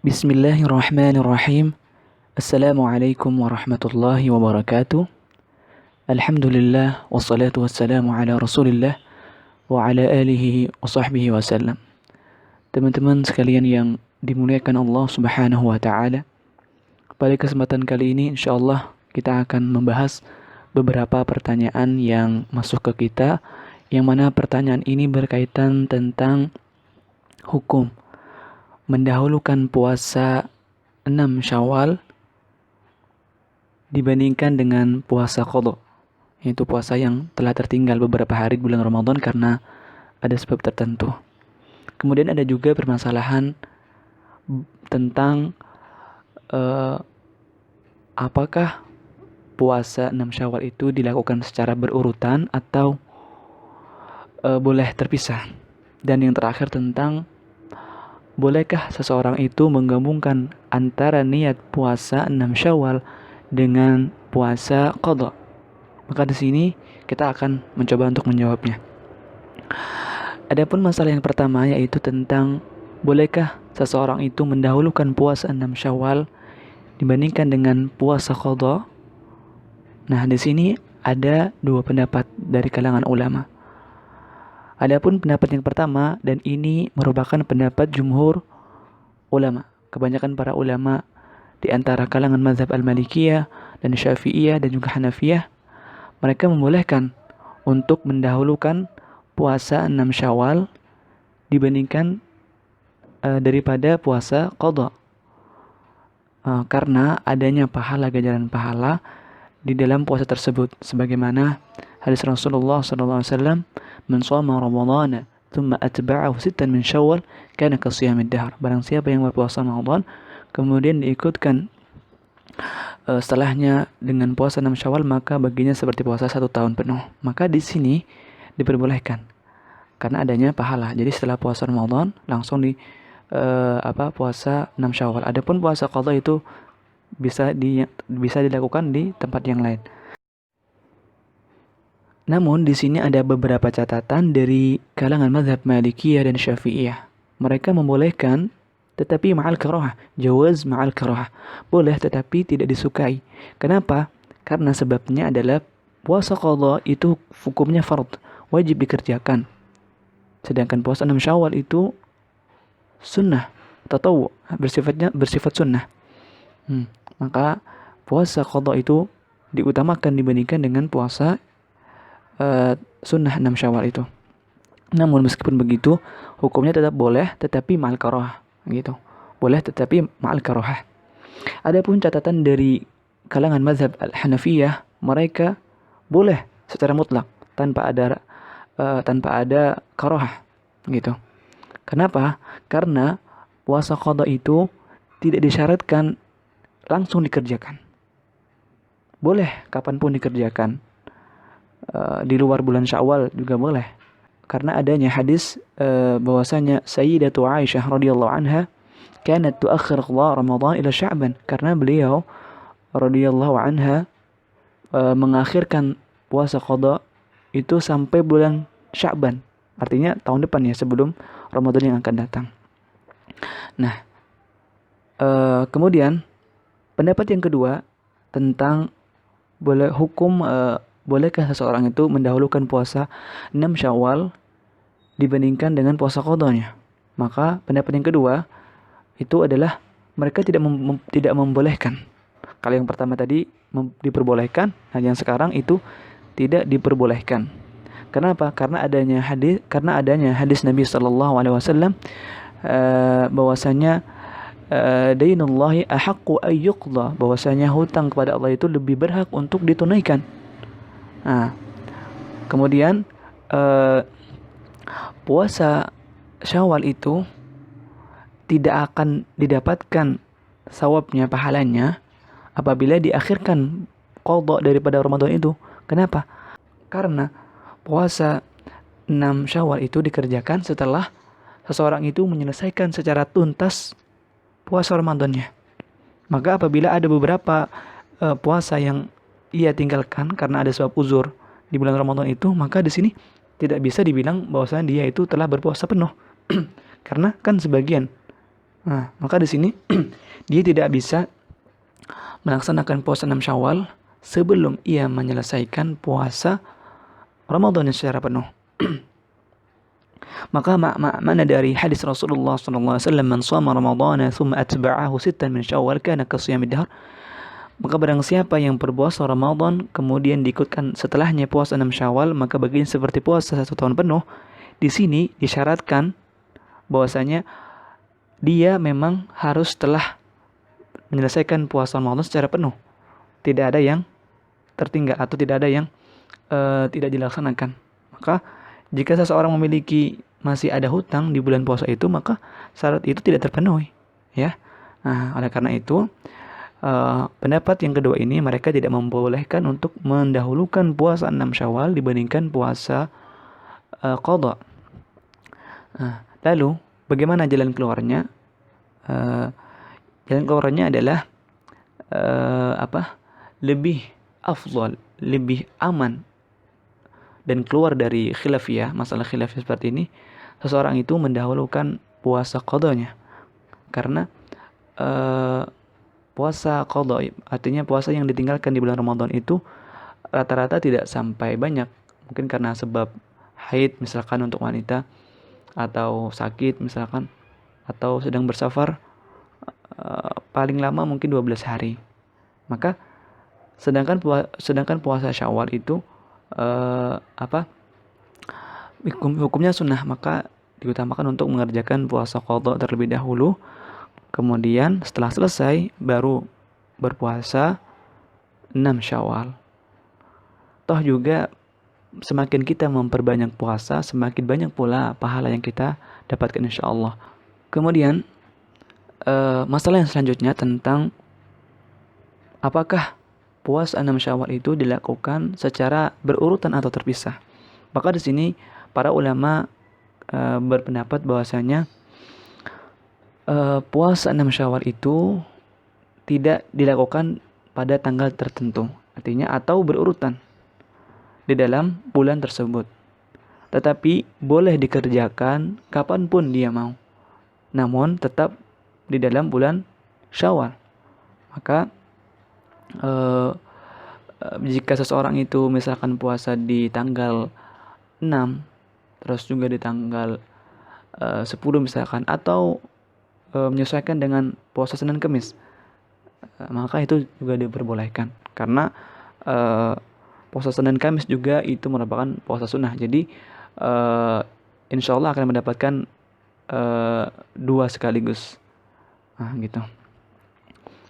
Bismillahirrahmanirrahim. Assalamualaikum warahmatullahi wabarakatuh. Alhamdulillah wassalatu wassalamu ala Rasulillah wa ala alihi wa sahbihi wasallam. Teman-teman sekalian yang dimuliakan Allah Subhanahu wa taala. Pada kesempatan kali ini insyaallah kita akan membahas beberapa pertanyaan yang masuk ke kita, yang mana pertanyaan ini berkaitan tentang hukum mendahulukan puasa 6 Syawal dibandingkan dengan puasa qadha, yaitu puasa yang telah tertinggal beberapa hari bulan Ramadan karena ada sebab tertentu. Kemudian ada juga permasalahan tentang apakah puasa 6 Syawal itu dilakukan secara berurutan atau boleh terpisah. Dan yang terakhir tentang bolehkah seseorang itu menggabungkan antara niat puasa 6 Syawal dengan puasa qadha? Maka di sini kita akan mencoba untuk menjawabnya. Adapun masalah yang pertama yaitu tentang bolehkah seseorang itu mendahulukan puasa 6 Syawal dibandingkan dengan puasa qadha? Nah, di sini ada dua pendapat dari kalangan ulama. Adapun pendapat yang pertama, dan ini merupakan pendapat jumhur ulama, kebanyakan para ulama di antara kalangan mazhab Al-Malikiyah dan Syafi'iyah dan juga Hanafiyah, mereka membolehkan untuk mendahulukan puasa 6 Syawal dibandingkan daripada puasa qadha. Karena adanya pahala, ganjaran pahala di dalam puasa tersebut, sebagaimana hadis Rasulullah SAW, "Man shoma Ramadhana thumma atba'ahu sittan min Syawal kana ka shiyamid dahr." Barang siapa yang berpuasa Ramadan kemudian diikutkan setelahnya dengan puasa 6 Syawal, maka baginya seperti puasa 1 tahun penuh. Maka di sini diperbolehkan karena adanya pahala. Jadi setelah puasa Ramadan langsung puasa 6 Syawal. Adapun puasa qadha itu bisa dilakukan di tempat yang lain. Namun di sini ada beberapa catatan dari kalangan mazhab Malikiyah dan Syafi'iyah. Mereka membolehkan tetapi ma'al karahah, jawaz ma'al karahah. Boleh tetapi tidak disukai. Kenapa? Karena sebabnya adalah puasa qadha itu hukumnya fard, wajib dikerjakan. Sedangkan puasa 6 Syawal itu sunnah, tatawwu, bersifat sunnah. Maka puasa qadha itu diutamakan dibandingkan dengan puasa sunnah 6 Syawal itu. Namun meskipun begitu, hukumnya tetap boleh tetapi ma'al karahah gitu. Boleh tetapi ma'al karahah. Adapun catatan dari kalangan mazhab Al-Hanafiyah, mereka boleh secara mutlak tanpa ada karahah gitu. Kenapa? Karena puasa qadha itu tidak disyaratkan langsung dikerjakan. Boleh kapanpun dikerjakan. Di luar bulan Syawal juga boleh, karena adanya hadis bahwasanya Sayyidatu Aisyah radhiyallahu anha kanat tuakhir qadha Ramadan ila Sya'ban, karena beliau radhiyallahu anha mengakhirkan puasa qadha itu sampai bulan Sya'ban, artinya tahun depan ya, sebelum Ramadan yang akan datang. Nah, kemudian pendapat yang kedua tentang bolehkah seseorang itu mendahulukan puasa 6 Syawal dibandingkan dengan puasa qadhanya? Maka pendapat yang kedua itu adalah mereka tidak membolehkan. Kalau yang pertama tadi diperbolehkan, nah yang sekarang itu tidak diperbolehkan. Kenapa? Karena adanya hadis Nabi sallallahu alaihi wasallam bahwasanya dainullahi ahaqqu ayyuqdha, bahwasanya hutang kepada Allah itu lebih berhak untuk ditunaikan. Nah, kemudian puasa Syawal itu tidak akan didapatkan sawabnya, pahalanya apabila diakhirkan qadha daripada Ramadan itu. Kenapa? Karena puasa 6 Syawal itu dikerjakan setelah seseorang itu menyelesaikan secara tuntas puasa Ramadannya. Maka apabila ada beberapa puasa yang ia tinggalkan karena ada sebab uzur di bulan Ramadan itu, maka di sini tidak bisa dibilang bahwasanya dia itu telah berpuasa penuh. Karena kan sebagian Nah, maka di sini dia tidak bisa melaksanakan puasa 6 Syawal sebelum ia menyelesaikan puasa Ramadan secara penuh. Maka makna dari hadis Rasulullah SAW, "Man shoma Ramadhana thumma atba'ahu sittan min Syawal kana kasiyamid dahr." Maka barang siapa yang berpuasa Ramadan kemudian diikutkan setelahnya puasa 6 Syawal, maka baginya seperti puasa 1 tahun penuh. Di sini disyaratkan bahwasanya dia memang harus telah menyelesaikan puasa Ramadan secara penuh. Tidak ada yang tertinggal atau tidak ada yang tidak dilaksanakan. Maka jika seseorang memiliki masih ada hutang di bulan puasa itu, maka syarat itu tidak terpenuhi, ya. Nah, oleh karena itu pendapat yang kedua ini mereka tidak membolehkan untuk mendahulukan puasa 6 Syawal dibandingkan puasa qadha. Lalu bagaimana jalan keluarnya? Jalan keluarnya adalah lebih afdal, lebih aman dan keluar dari khilafiyah, masalah khilafiyah seperti ini, seseorang itu mendahulukan puasa qadanya. Karena puasa qadha artinya puasa yang ditinggalkan di bulan Ramadan itu rata-rata tidak sampai banyak. Mungkin karena sebab haid misalkan untuk wanita, atau sakit misalkan, atau sedang bersafar, paling lama mungkin 12 hari. Maka sedangkan puasa Syawal itu hukumnya sunnah, maka diutamakan untuk mengerjakan puasa qadha terlebih dahulu. Kemudian setelah selesai baru berpuasa 6 Syawal. Toh juga semakin kita memperbanyak puasa, semakin banyak pula pahala yang kita dapatkan insyaallah. Kemudian masalah yang selanjutnya tentang apakah puasa 6 Syawal itu dilakukan secara berurutan atau terpisah. Maka di sini para ulama berpendapat bahwasanya puasa 6 Syawal itu tidak dilakukan pada tanggal tertentu, artinya atau berurutan di dalam bulan tersebut. Tetapi boleh dikerjakan kapanpun dia mau, namun tetap di dalam bulan Syawal. Maka jika seseorang itu misalkan puasa di tanggal 6, terus juga di tanggal 10 misalkan, atau menyesuaikan dengan puasa Senin Kamis, maka itu juga diperbolehkan. Karena puasa Senin Kamis juga itu merupakan puasa sunnah. Jadi insya Allah akan mendapatkan 2 sekaligus. Nah, gitu.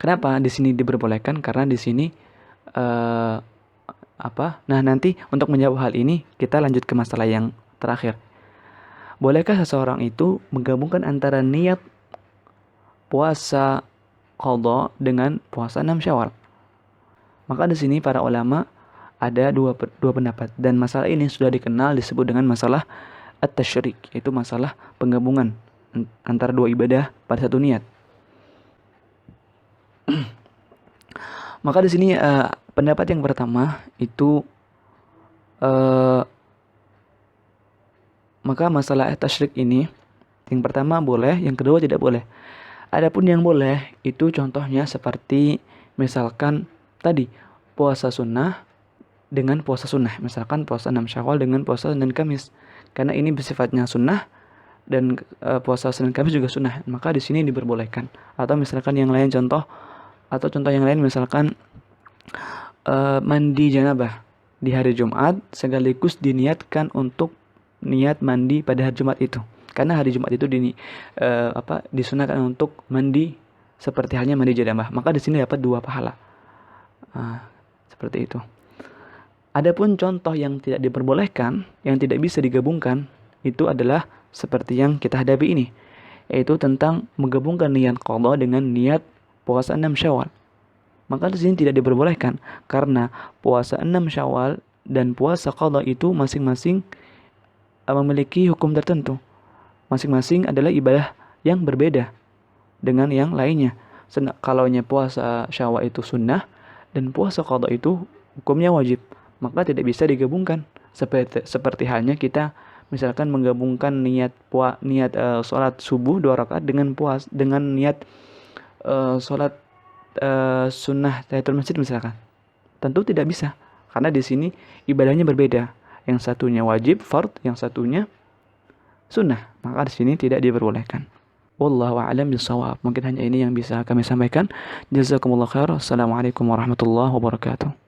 Kenapa di sini diperbolehkan? Karena di sini Nah, nanti untuk menjawab hal ini kita lanjut ke masalah yang terakhir. Bolehkah seseorang itu menggabungkan antara niat puasa qadha dengan puasa 6 Syawal? Maka di sini para ulama ada dua pendapat, dan masalah ini sudah dikenal disebut dengan masalah at-tasyrik, yaitu masalah penggabungan antara 2 ibadah pada satu niat. Maka di sini pendapat yang pertama itu maka masalah tasyrik ini yang pertama boleh, yang kedua tidak boleh. Adapun yang boleh itu contohnya seperti misalkan tadi puasa sunnah dengan puasa sunnah, misalkan puasa 6 Syawal dengan puasa Senin Kamis, karena ini bersifatnya sunnah dan puasa Senin Kamis juga sunnah, maka di sini diperbolehkan. Atau misalkan yang lain contoh yang lain misalkan mandi janabah di hari Jumat sekaligus diniatkan untuk niat mandi pada hari Jumat itu. Karena hari Jumat itu disunahkan untuk mandi seperti halnya mandi janabah. Maka di sini dapat 2 pahala. Seperti itu. Adapun contoh yang tidak diperbolehkan, yang tidak bisa digabungkan, itu adalah seperti yang kita hadapi ini, yaitu tentang menggabungkan niat qadha dengan niat puasa 6 Syawal. Maka di sini tidak diperbolehkan karena puasa 6 Syawal dan puasa qadha itu masing-masing memiliki hukum tertentu. Masing-masing adalah ibadah yang berbeda dengan yang lainnya. Kalaunya puasa Syawal itu sunnah dan puasa qadha itu hukumnya wajib, maka tidak bisa digabungkan. Seperti halnya kita Misalkan menggabungkan niat sholat subuh 2 rakaat dengan niat sholat sunnah tahiyatul masjid misalkan. Tentu tidak bisa, karena di sini ibadahnya berbeda. Yang satunya wajib fard, yang satunya sunnah. Maka di sini tidak diperbolehkan. Wallahu a'lam bishawab. Mungkin hanya ini yang bisa kami sampaikan. Jazakumullah khair. Assalamualaikum warahmatullahi wabarakatuh.